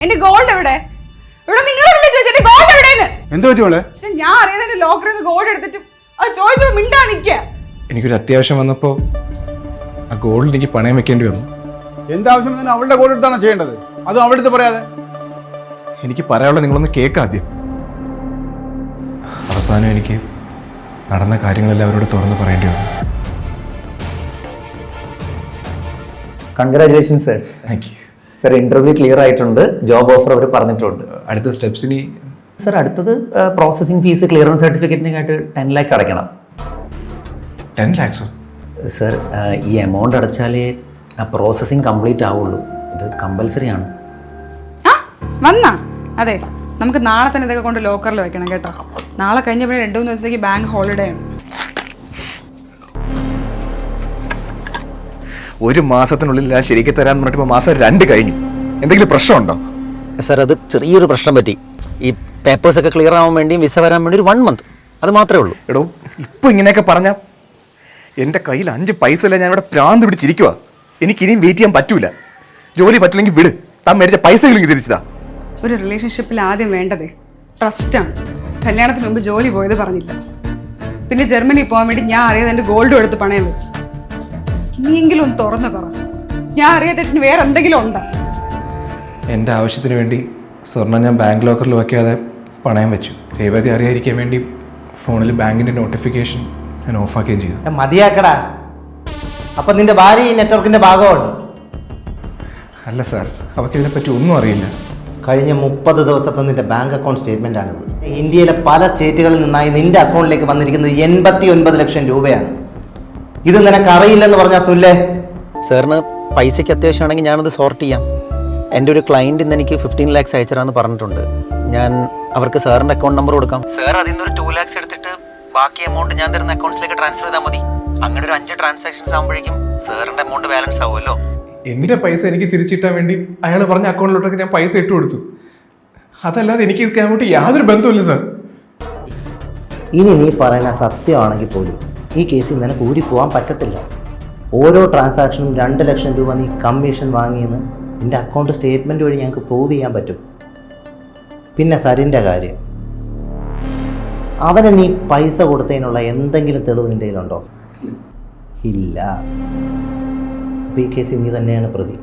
എന്റെ ഗോൾഡ് എവിടെ? ഇവിടെ നിങ്ങളല്ലേ ചോദിച്ചേ ഗോൾഡ് എവിടെയെന്ന്? എന്ത് പറ്റുമോളെ? ഞാൻ അറിയാതെ ലോക്കറിൽ നിന്ന് ഗോൾഡ് എടുത്തിട്ട് അത് ചോദിച്ചോ മിണ്ടാ നിൽക്കുക. എനിക്കൊരു അത്യാവശ്യം വന്നപ്പോൾ ആ ഗോൾഡ് എനിക്ക് പണയം വെക്കേണ്ടി വന്നു. എന്താവശ്യം തന്നെ അവളുടെ ഗോൾഡ് എടുത്താണോ ചെയ്യേണ്ടത്? അതും അവളുടെ അടുത്ത് പറയാതെ. എനിക്ക് പറയാനുള്ള നിങ്ങളൊന്ന് കേൾക്കാദ്യം. അവസാനം എനിക്ക് നടന്ന കാര്യങ്ങളെല്ലാം അവരോട് തുറന്ന് പറയേണ്ടി വന്നു. Congratulation sir. Thank you sir. Interview clear ആയിട്ടുണ്ട്, ജോബ് ഓഫർ അവർ പറഞ്ഞിട്ടുണ്ട്. അടുത്ത സ്റ്റെപ്സിന് സർ അടുത്തത് പ്രോസസ്സിംഗ് ഫീസ് ക്ലിയറൻസ് സർട്ടിഫിക്കറ്റിനായിട്ട് 10 lakhs അടയ്ക്കണം. 10 lakhs? സർ ഈ എമൗണ്ട് അടച്ചാലേ ആ പ്രോസസ്സിംഗ് കംപ്ലീറ്റ് ആവുള്ളൂ. ഇത് കമ്പൽസറി ആണ്. ആ വന്നാ അതെ, നമുക്ക് നാളെ തന്നെ ഇതൊക്കെ കൊണ്ട് ലോക്കറിൽ വെക്കണം കേട്ടോ. നാളെ കഴിഞ്ഞ പിന്നെ 2-3 ദിവസത്തേക്ക് ബാങ്ക് ഹോളിഡേ ആണ്. ഒരു മാസത്തിനുള്ളിൽ ഞാൻ ശരിക്കും തരാൻ പറഞ്ഞിട്ട് മാസം 2 കഴിഞ്ഞു. എന്തെങ്കിലും പ്രശ്നമുണ്ടോ? സർ അത് ചെറിയൊരു പ്രശ്നം പറ്റി. ഈ പേപ്പേഴ്സ് ഒക്കെ ക്ലിയർ ആവാൻ വേണ്ടിയും വിസ വരാൻ വേണ്ടി ഒരു 1 month, അത് മാത്രമേ ഉള്ളൂ. എടോ ഇപ്പം ഇങ്ങനെയൊക്കെ പറഞ്ഞാൽ എൻ്റെ കയ്യിൽ 5 പൈസ ഇല്ല. ഞാൻ ഇവിടെ പ്രാന്ത് പിടിച്ചിരിക്കുക. എനിക്കിനിയും വെയിറ്റ് ചെയ്യാൻ പറ്റൂല. ജോലി പറ്റില്ലെങ്കിൽ വിട്. താൻ മേടിച്ച പൈസയെങ്കിലും തിരിച്ചതാ. ഒരു റിലേഷൻഷിപ്പിൽ ആദ്യം വേണ്ടത് ട്രസ്റ്റാണ്. കല്യാണത്തിന് മുമ്പ് ജോലി പോയത് പറഞ്ഞില്ല, പിന്നെ ജർമ്മനി പോകാൻ വേണ്ടി ഞാൻ അറിയാതെ എൻ്റെ ഗോൾഡും എടുത്ത് പണയം വെച്ച്. ഇനിയെങ്കിലും ഒന്ന് തുറന്ന് പറ, ഞാൻ അറിയാതെ വേറെ എന്തെങ്കിലും ഉണ്ടോ? എൻ്റെ ആവശ്യത്തിന് വേണ്ടി സ്വർണ്ണം ഞാൻ ബാങ്ക് ലോക്കറിൽ വയ്ക്കാതെ പണയം വെച്ചു. രേവതി അറിയാതിരിക്കാൻ വേണ്ടി ഫോണിൽ ബാങ്കിൻ്റെ നോട്ടിഫിക്കേഷൻ ഞാൻ ഓഫാക്കുകയും ചെയ്തു. മതിയാക്കടാ. അപ്പൊ നിന്റെ ഭാര്യ ഈ നെറ്റ്വർക്കിന്റെ ഭാഗമാണ്? അല്ല സാർ, അവർക്ക് ഇതിനെപ്പറ്റി ഒന്നും അറിയില്ല. കഴിഞ്ഞ 30 ദിവസത്തെ നിന്റെ ബാങ്ക് അക്കൗണ്ട് സ്റ്റേറ്റ്മെന്റ് ആണിത്. ഇന്ത്യയിലെ പല സ്റ്റേറ്റുകളിൽ നിന്നായി നിന്റെ അക്കൗണ്ടിലേക്ക് വന്നിരിക്കുന്നത് 89 ലക്ഷം രൂപയാണ്. ഇത് നിനക്ക് അറിയില്ലെന്ന് പറഞ്ഞാൽ സുല്ലേ? സാറിന് പൈസയ്ക്ക് അത്യാവശ്യമാണെങ്കിൽ ഞാനത് സോർട്ട് ചെയ്യാം. എൻ്റെ ഒരു ക്ലയൻറ്റ് ഇന്ന് എനിക്ക് 15 lakhs അയച്ചരാന്ന് പറഞ്ഞിട്ടുണ്ട്. ഞാൻ അവർക്ക് സാറിൻ്റെ അക്കൗണ്ട് നമ്പർ കൊടുക്കാം. സാർ അതിൽ നിന്ന് ഒരു 2 lakhs എടുത്തിട്ട് ബാക്കി എമൗണ്ട് ഞാൻ തരുന്ന അക്കൗണ്ട്സിലേക്ക് ട്രാൻസ്ഫർ ചെയ്താൽ മതി. അങ്ങനെ ഒരു 5 ട്രാൻസാക്ഷൻസ് ആകുമ്പോഴേക്കും സാറിൻ്റെ എമൗണ്ട് ബാലൻസ് ആവുമല്ലോ. എൻ്റെ പൈസ എനിക്ക് തിരിച്ചിട്ടാൻ വേണ്ടി അയാൾ പറഞ്ഞ അക്കൗണ്ടിലോട്ടൊക്കെ ഞാൻ പൈസ ഇട്ട് കൊടുത്തു. അതല്ലാതെ എനിക്ക് ഈ സ്കാമോട്ട് യാതൊരു ബന്ധവുമില്ല സാർ. ഇനി നീ പറയുന്ന സത്യമാണെങ്കിൽ പോലും ഈ കേസിൽ നിനക്ക് ഊരി പോകാൻ പറ്റത്തില്ല. ഓരോ ട്രാൻസാക്ഷനും 2 ലക്ഷം രൂപ നീ കമ്മീഷൻ വാങ്ങിയെന്ന് നിന്റെ അക്കൗണ്ട് സ്റ്റേറ്റ്മെന്റ് വഴി ഞങ്ങൾക്ക് പ്രൂവ് ചെയ്യാൻ പറ്റും. പിന്നെ സരിൻ്റെ കാര്യം, അവന് നീ പൈസ കൊടുത്തതിനുള്ള എന്തെങ്കിലും തെളിവ് നിന്റെ കയ്യിലുണ്ടോ? ഇല്ല. അപ്പോൾ ഈ കേസിൽ നീ തന്നെയാണ് പ്രതി.